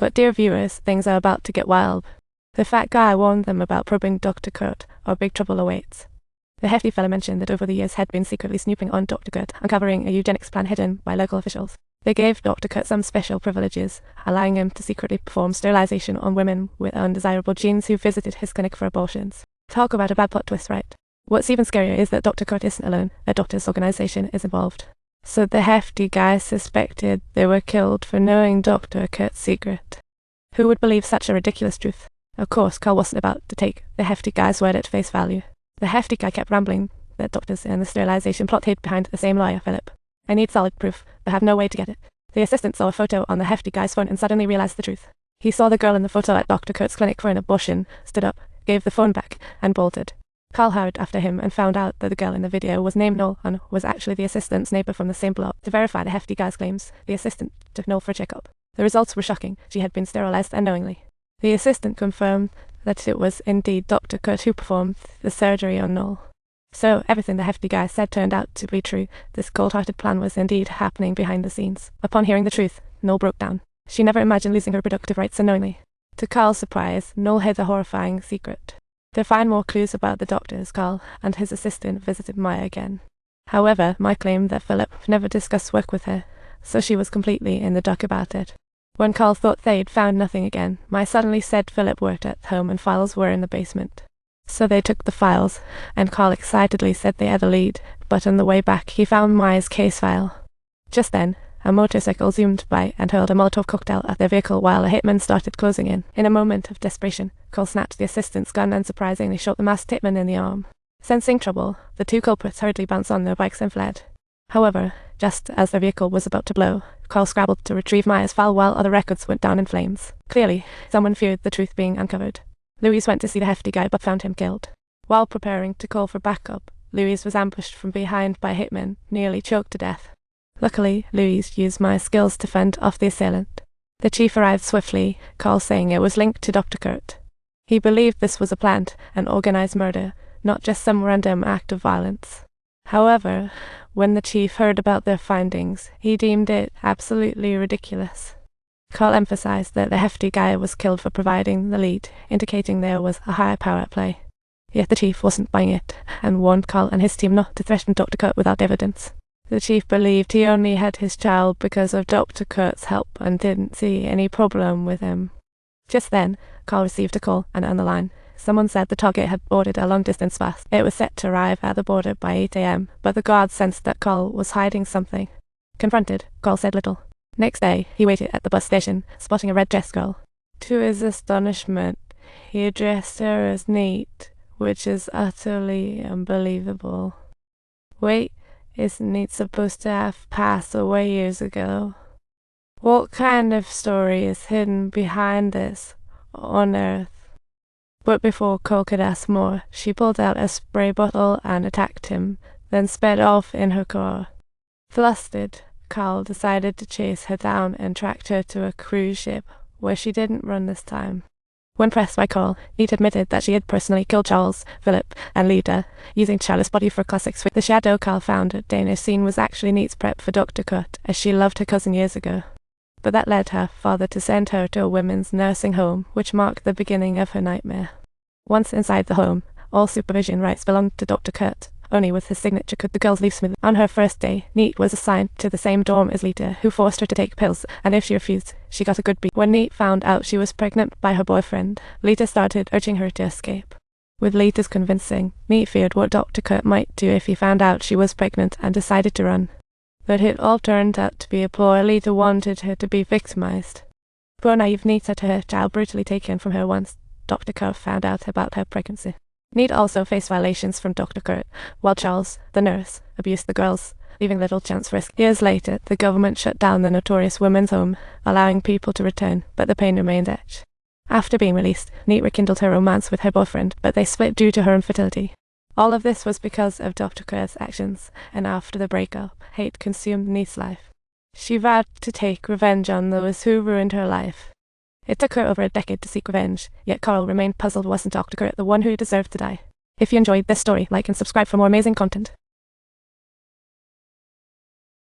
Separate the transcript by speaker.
Speaker 1: But dear viewers, things are about to get wild. The fat guy warned them about probing Dr. Kurt, or big trouble awaits. The hefty fella mentioned that over the years had been secretly snooping on Dr. Kurt, uncovering a eugenics plan hidden by local officials. They gave Dr. Kurt some special privileges, allowing him to secretly perform sterilization on women with undesirable genes who visited his clinic for abortions. Talk about a bad plot twist, right? What's even scarier is that Dr. Kurt isn't alone. A doctor's organization is involved. So the hefty guy suspected they were killed for knowing Dr. Kurt's secret. Who would believe such a ridiculous truth? Of course, Carl wasn't about to take the hefty guy's word at face value. The hefty guy kept rambling that doctors and the sterilization plot hid behind the same lawyer, Philip. I need solid proof, but have no way to get it. The assistant saw a photo on the hefty guy's phone and suddenly realized the truth. He saw the girl in the photo at Dr. Kurt's clinic for an abortion, stood up, gave the phone back, and bolted. Carl hurried after him and found out that the girl in the video was named Noel and was actually the assistant's neighbor from the same block. To verify the hefty guy's claims, the assistant took Noel for a checkup. The results were shocking. She had been sterilized unknowingly. The assistant confirmed that it was indeed Dr. Kurt who performed the surgery on Noel. So everything the hefty guy said turned out to be true. This cold-hearted plan was indeed happening behind the scenes. Upon hearing the truth, Noel broke down. She never imagined losing her reproductive rights unknowingly. To Carl's surprise, Noel hid a horrifying secret. To find more clues about the doctors, Carl and his assistant visited Maya again. However, Maya claimed that Philip never discussed work with her, so she was completely in the dark about it. When Carl thought they'd found nothing again, Maya suddenly said Philip worked at home and files were in the basement. So they took the files, and Carl excitedly said they had a lead, but on the way back he found Maya's case file. Just then, a motorcycle zoomed by and hurled a Molotov cocktail at their vehicle while a hitman started closing in. In a moment of desperation, Carl snatched the assistant's gun and surprisingly shot the masked hitman in the arm. Sensing trouble, the two culprits hurriedly bounced on their bikes and fled. However, just as their vehicle was about to blow, Carl scrabbled to retrieve Maya's file while other records went down in flames. Clearly, someone feared the truth being uncovered. Louise went to see the hefty guy but found him killed. While preparing to call for backup, Louise was ambushed from behind by a hitman, nearly choked to death. Luckily, Louise used Maya's skills to fend off the assailant. The chief arrived swiftly, Carl saying it was linked to Dr. Kurt. He believed this was a planned and organized murder, not just some random act of violence. However, when the chief heard about their findings, he deemed it absolutely ridiculous. Carl emphasized that the hefty guy was killed for providing the lead, indicating there was a higher power at play. Yet the chief wasn't buying it, and warned Carl and his team not to threaten Dr. Kurt without evidence. The chief believed he only had his child because of Dr. Kurt's help and didn't see any problem with him. Just then, Carl received a call, and on the line, someone said the target had boarded a long-distance bus. It was set to arrive at the border by 8 a.m., but the guards sensed that Carl was hiding something. Confronted, Carl said little. Next day, he waited at the bus station, spotting a red-dressed girl. To his astonishment, he addressed her as Neat, which is utterly unbelievable. Wait, isn't Neat supposed to have passed away years ago? What kind of story is hidden behind this on Earth? But before Carl could ask more, she pulled out a spray bottle and attacked him, then sped off in her car. Flustered, Carl decided to chase her down and tracked her to a cruise ship, where she didn't run this time. When pressed by Carl, Neat admitted that she had personally killed Charles, Philip, and Lida, using Charlotte's body for a classic switch. The shadow Carl found at Dana's scene was actually Neat's prep for Dr. Kurt, as she loved her cousin years ago. But that led her father to send her to a women's nursing home, which marked the beginning of her nightmare. Once inside the home, all supervision rights belonged to Dr. Kurt. Only with his signature could the girls leave smoothly. On her first day, Neat was assigned to the same dorm as Lita, who forced her to take pills, and if she refused, she got a good beat. When Neat found out she was pregnant by her boyfriend, Lita started urging her to escape. With Lita's convincing, Neat feared what Dr. Kurt might do if he found out she was pregnant and decided to run. But it all turned out to be a ploy. Lita wanted her to be victimized. Poor naive Neat had her child brutally taken from her once Dr. Kurt found out about her pregnancy. Neat also faced violations from Dr. Kurt, while Charles, the nurse, abused the girls, leaving little chance for risk. Years later, the government shut down the notorious women's home, allowing people to return, but the pain remained etched. After being released, Neat rekindled her romance with her boyfriend, but they split due to her infertility. All of this was because of Dr. Kurt's actions, and after the breakup, hate consumed Neat's life. She vowed to take revenge on those who ruined her life. It took her over a decade to seek revenge, yet Carl remained puzzled wasn't Dr. Kurt the one who deserved to die. If you enjoyed this story, like and subscribe for more amazing content.